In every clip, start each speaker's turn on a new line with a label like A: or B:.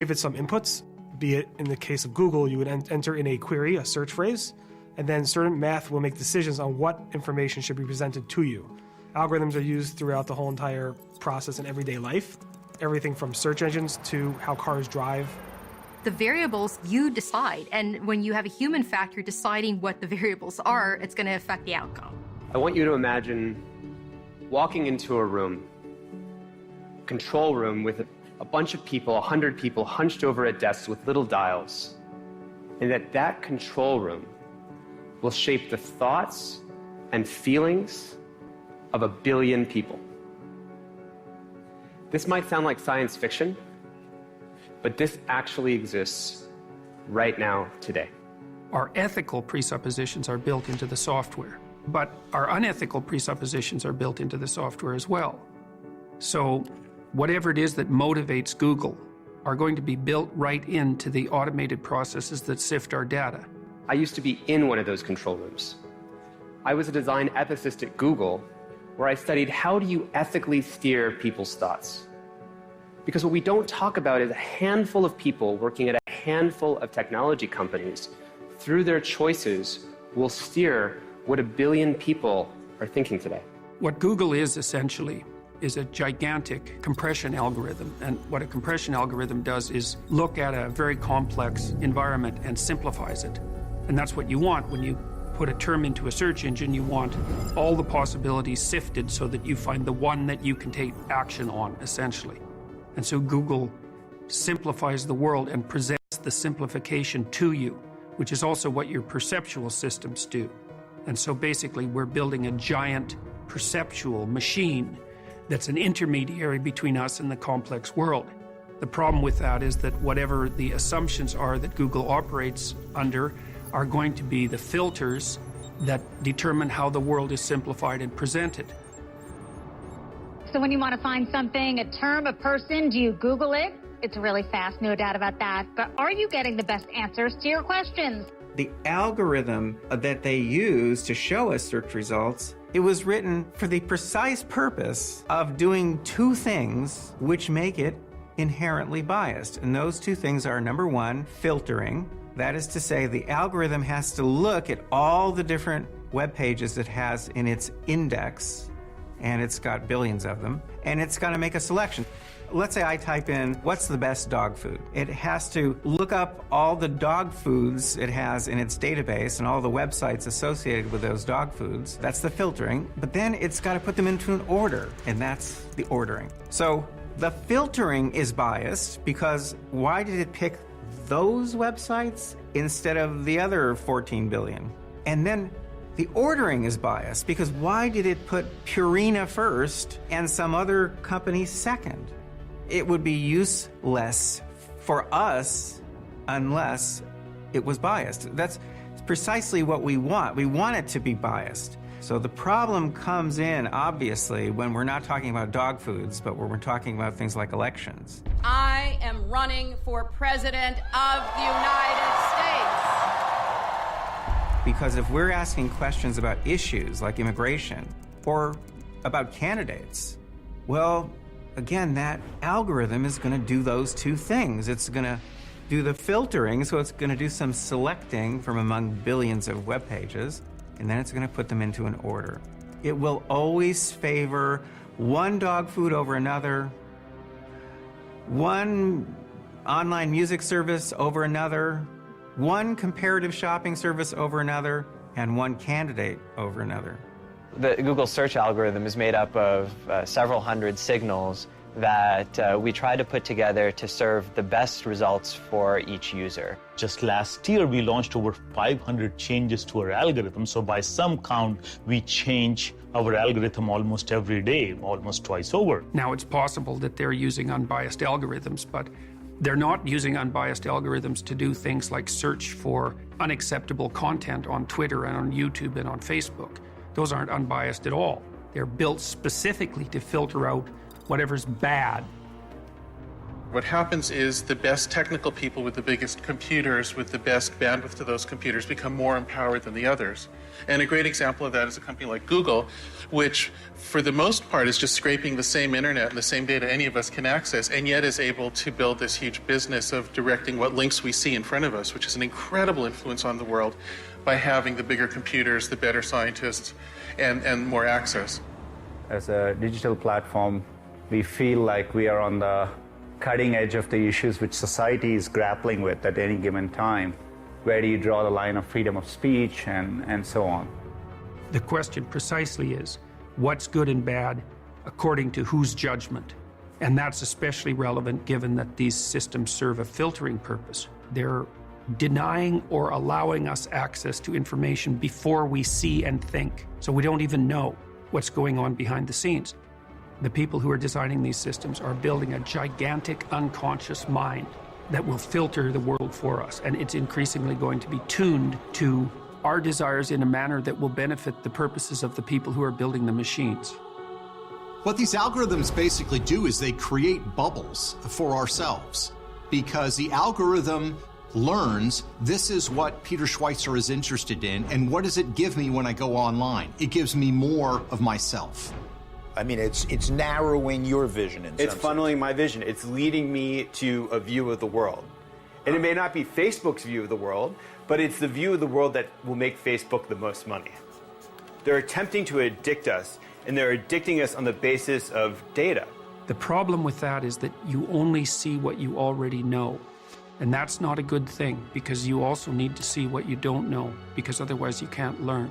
A: Give it some inputs, be it in the case of Google, you would enter in a query, a search phrase, and then certain math will make decisions on what information should be presented to you. Algorithms are used throughout the whole entire process in everyday life, everything from search engines to how cars drive.
B: The variables you decide, and when you have a human factor deciding what the variables are, it's going to affect the outcome.
C: I want you to imagine walking into a room, control room with a bunch of people, 100 people hunched over at desks with little dials, and that control room will shape the thoughts and feelings of 1 billion people. This might sound like science fiction, but this actually exists right now, today.
D: Our ethical presuppositions are built into the software, but our unethical presuppositions are built into the software as well. So whatever it is that motivates Google are going to be built right into the automated processes that sift our data.
C: I used to be in one of those control rooms. I was a design ethicist at Google, where I studied how do you ethically steer people's thoughts. Because what we don't talk about is a handful of people working at a handful of technology companies, through their choices, will steer what 1 billion people are thinking today.
D: What Google is essentially is a gigantic compression algorithm. And what a compression algorithm does is look at a very complex environment and simplifies it. And that's what you want when you put a term into a search engine. You want all the possibilities sifted so that you find the one that you can take action on, essentially. And so Google simplifies the world and presents the simplification to you, which is also what your perceptual systems do. And so basically we're building a giant perceptual machine that's an intermediary between us and the complex world. The problem with that is that whatever the assumptions are that Google operates under are going to be the filters that determine how the world is simplified and presented.
E: So when you want to find something, a term, a person, do you Google it? It's really fast, no doubt about that. But are you getting the best answers to your questions?
F: The algorithm that they use to show us search results, it was written for the precise purpose of doing two things which make it inherently biased. And those two things are, number one, filtering. That is to say, the algorithm has to look at all the different web pages it has in its index, and it's got billions of them, and it's got to make a selection. Let's say I type in, what's the best dog food? It has to look up all the dog foods it has in its database and all the websites associated with those dog foods. That's the filtering. But then it's got to put them into an order, and that's the ordering. So the filtering is biased because why did it pick those websites instead of the other 14 billion? And then the ordering is biased because why did it put Purina first and some other company second? It would be useless for us unless it was biased. That's precisely what we want. We want it to be biased. So the problem comes in, obviously, when we're not talking about dog foods, but when we're talking about things like elections.
G: I am running for President of the United States.
F: Because if we're asking questions about issues like immigration or about candidates, well, again, that algorithm is going to do those two things. It's going to do the filtering, so it's going to do some selecting from among billions of web pages, and then it's going to put them into an order. It will always favor one dog food over another, one online music service over another, one comparative shopping service over another, and one candidate over another.
H: The Google search algorithm is made up of several hundred signals that we try to put together to serve the best results for each user.
I: Just last year, we launched over 500 changes to our algorithm. So by some count, we change our algorithm almost every day, almost twice over.
D: Now, it's possible that they're using unbiased algorithms, but they're not using unbiased algorithms to do things like search for unacceptable content on Twitter and on YouTube and on Facebook. Those aren't unbiased at all. They're built specifically to filter out whatever's bad.
J: What happens is the best technical people with the biggest computers, with the best bandwidth to those computers, become more empowered than the others. And a great example of that is a company like Google, which for the most part is just scraping the same internet and the same data any of us can access, and yet is able to build this huge business of directing what links we see in front of us, which is an incredible influence on the world by having the bigger computers, the better scientists, and more access.
K: As a digital platform, we feel like we are on the cutting edge of the issues which society is grappling with at any given time. Where do you draw the line of freedom of speech and so on?
D: The question precisely is, what's good and bad according to whose judgment? And that's especially relevant given that these systems serve a filtering purpose. They're denying or allowing us access to information before we see and think. So we don't even know what's going on behind the scenes. The people who are designing these systems are building a gigantic unconscious mind that will filter the world for us. And it's increasingly going to be tuned to our desires in a manner that will benefit the purposes of the people who are building the machines.
L: What these algorithms basically do is they create bubbles for ourselves, because the algorithm learns this is what Peter Schweizer is interested in, and what does it give me when I go online? It gives me more of myself.
M: I mean, it's narrowing your vision.
N: It's funneling my vision. It's leading me to a view of the world. And it may not be Facebook's view of the world, but it's the view of the world that will make Facebook the most money. They're attempting to addict us, and they're addicting us on the basis of data.
D: The problem with that is that you only see what you already know. And that's not a good thing, because you also need to see what you don't know, because otherwise you can't learn.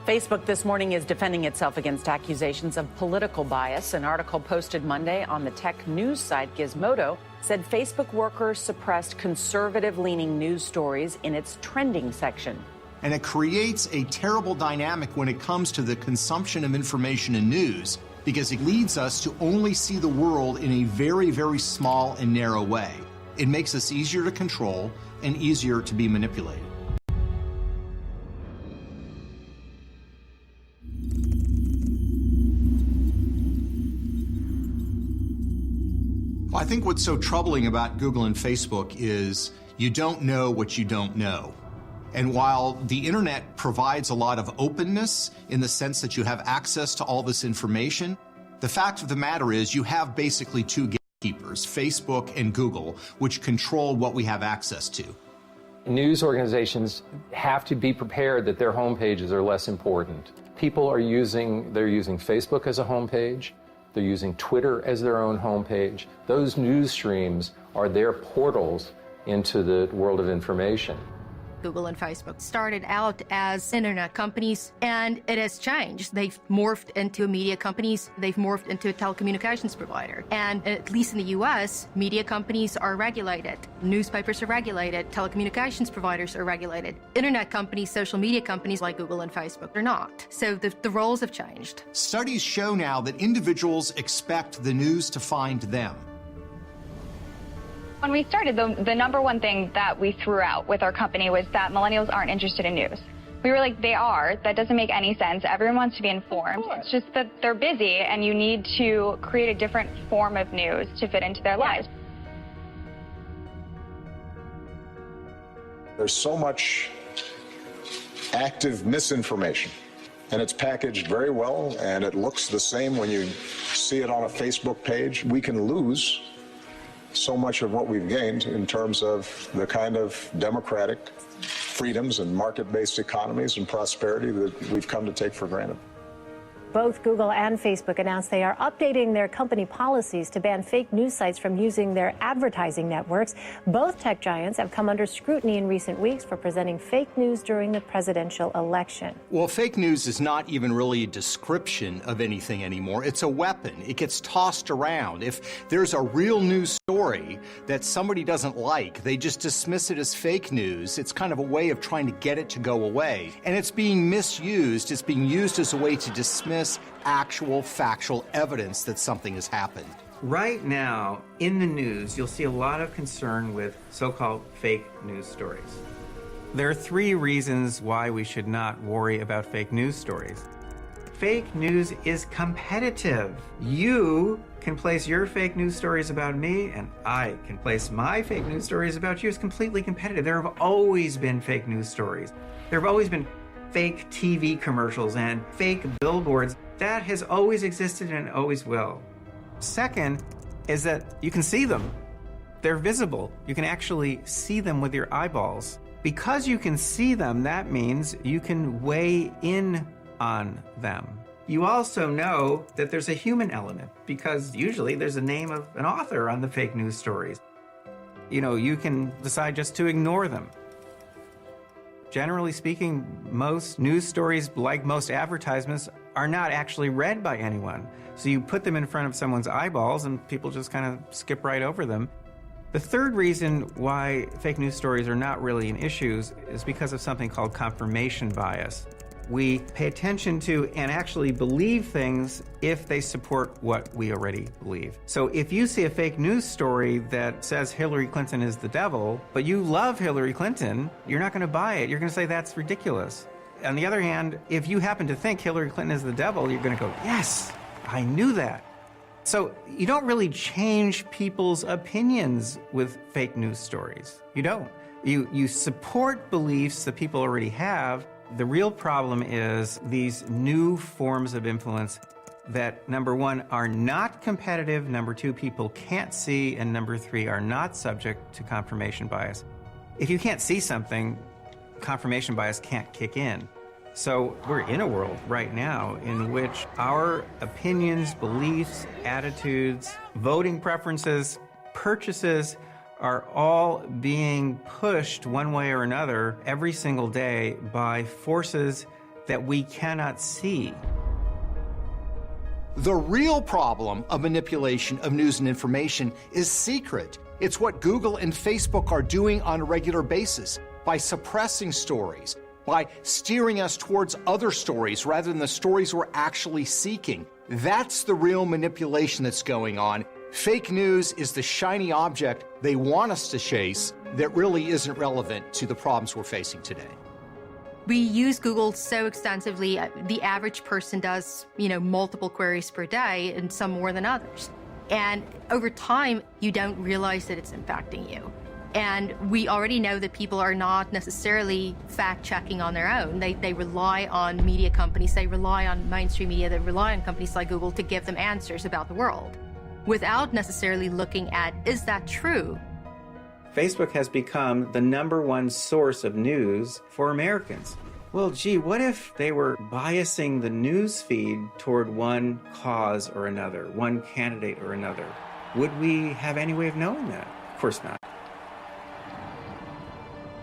O: Facebook this morning is defending itself against accusations of political bias. An article posted Monday on the tech news site Gizmodo said Facebook workers suppressed conservative-leaning news stories in its trending section.
L: And it creates a terrible dynamic when it comes to the consumption of information and news, because it leads us to only see the world in a very, very small and narrow way. It makes us easier to control and easier to be manipulated. I think what's so troubling about Google and Facebook is you don't know what you don't know. And while the internet provides a lot of openness in the sense that you have access to all this information, the fact of the matter is you have basically two gatekeepers, Facebook and Google, which control what we have access to.
P: News organizations have to be prepared that their homepages are less important. People are using Facebook as a homepage. They're using Twitter as their own homepage. Those news streams are their portals into the world of information.
B: Google and Facebook started out as internet companies, and it has changed. They've morphed into media companies. They've morphed into a telecommunications provider. And at least in the US, media companies are regulated. Newspapers are regulated. Telecommunications providers are regulated. Internet companies, social media companies like Google and Facebook are not. So the roles have changed.
L: Studies show now that individuals expect the news to find them.
Q: When we started, the number one thing that we threw out with our company was that millennials aren't interested in news. We were like, they are. That doesn't make any sense. Everyone wants to be informed. It's just that they're busy, and you need to create a different form of news to fit into their lives.
R: There's so much active misinformation, and it's packaged very well, and it looks the same when you see it on a Facebook page. We can lose so much of what we've gained in terms of the kind of democratic freedoms and market-based economies and prosperity that we've come to take for granted.
S: Both Google and Facebook announced they are updating their company policies to ban fake news sites from using their advertising networks. Both tech giants have come under scrutiny in recent weeks for presenting fake news during the presidential election.
L: Well, fake news is not even really a description of anything anymore. It's a weapon. It gets tossed around. If there's a real news story that somebody doesn't like, they just dismiss it as fake news. It's kind of a way of trying to get it to go away. And it's being misused. It's being used as a way to dismiss actual factual evidence that something has happened.
F: Right now, in the news, you'll see a lot of concern with so-called fake news stories. There are three reasons why we should not worry about fake news stories. fake news is competitive. You can place your fake news stories about me, and I can place my fake news stories about you. It's completely competitive. There have always been fake news stories. There have always been fake TV commercials and fake billboards. That has always existed and always will. Second is that you can see them. They're visible. You can actually see them with your eyeballs. Because you can see them, that means you can weigh in on them. You also know that there's a human element because usually there's a name of an author on the fake news stories. You can decide just to ignore them. Generally speaking, most news stories, like most advertisements, are not actually read by anyone. So you put them in front of someone's eyeballs and people just kind of skip right over them. The third reason why fake news stories are not really an issue is because of something called confirmation bias. We pay attention to and actually believe things if they support what we already believe. So if you see a fake news story that says Hillary Clinton is the devil, but you love Hillary Clinton, you're not going to buy it. You're going to say that's ridiculous. On the other hand, if you happen to think Hillary Clinton is the devil, you're going to go, yes, I knew that. So you don't really change people's opinions with fake news stories. You don't. You support beliefs that people already have. The real problem is these new forms of influence that, number one, are not competitive, number two, people can't see, and number three, are not subject to confirmation bias. If you can't see something, confirmation bias can't kick in. So we're in a world right now in which our opinions, beliefs, attitudes, voting preferences, purchases are all being pushed one way or another every single day by forces that we cannot see.
L: The real problem of manipulation of news and information is secret. It's what Google and Facebook are doing on a regular basis by suppressing stories, by steering us towards other stories rather than the stories we're actually seeking. That's the real manipulation that's going on. Fake news is the shiny object they want us to chase that really isn't relevant to the problems we're facing today.
B: We use Google so extensively. The average person does, multiple queries per day, and some more than others. And over time, you don't realize that it's impacting you. And we already know that people are not necessarily fact-checking on their own. They rely on media companies, they rely on mainstream media, they rely on companies like Google to give them answers about the world, without necessarily looking at, is that true?
F: Facebook has become the number one source of news for Americans. Well, gee, what if they were biasing the news feed toward one cause or another, one candidate or another? Would we have any way of knowing that? Of course not.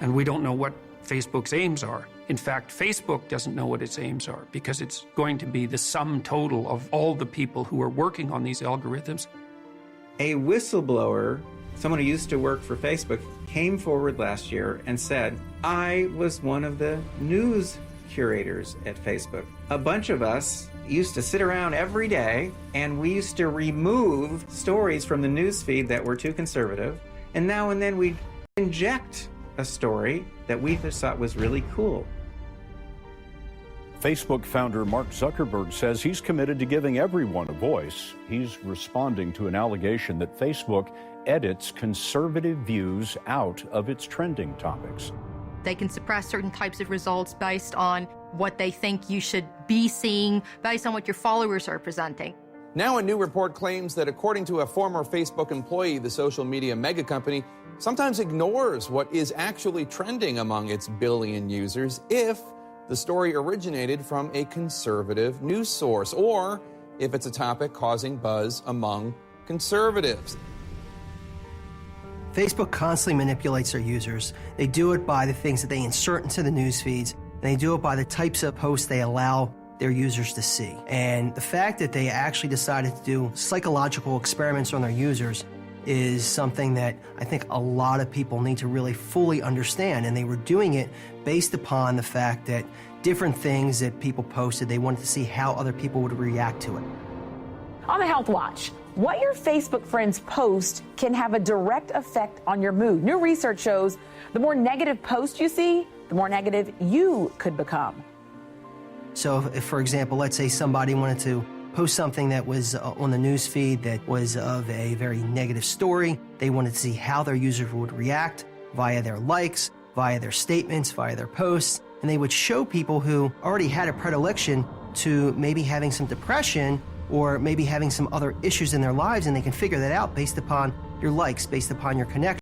D: And we don't know what Facebook's aims are. In fact, Facebook doesn't know what its aims are because it's going to be the sum total of all the people who are working on these algorithms.
F: A whistleblower, someone who used to work for Facebook, came forward last year and said, I was one of the news curators at Facebook. A bunch of us used to sit around every day and we used to remove stories from the news feed that were too conservative, and now and then we'd inject a story that we just thought was really cool.
T: Facebook founder Mark Zuckerberg says he's committed to giving everyone a voice. He's responding to an allegation that Facebook edits conservative views out of its trending topics.
B: They can suppress certain types of results based on what they think you should be seeing, based on what your followers are presenting.
U: Now a new report claims that according to a former Facebook employee, the social media mega company sometimes ignores what is actually trending among its billion users if the story originated from a conservative news source, or if it's a topic causing buzz among conservatives.
V: Facebook constantly manipulates their users. They do it by the things that they insert into the news feeds. They do it by the types of posts they allow their users to see. And the fact that they actually decided to do psychological experiments on their users is something that I think a lot of people need to really fully understand. And they were doing it based upon the fact that different things that people posted, they wanted to see how other people would react to it.
O: On the Health Watch, what your Facebook friends post can have a direct effect on your mood. New research shows the more negative posts you see, the more negative you could become.
V: So if, for example, let's say somebody wanted to post something that was on the news feed that was of a very negative story, they wanted to see how their users would react via their likes, via their statements, via their posts, and they would show people who already had a predilection to maybe having some depression or maybe having some other issues in their lives, and they can figure that out based upon your likes, based upon your connection.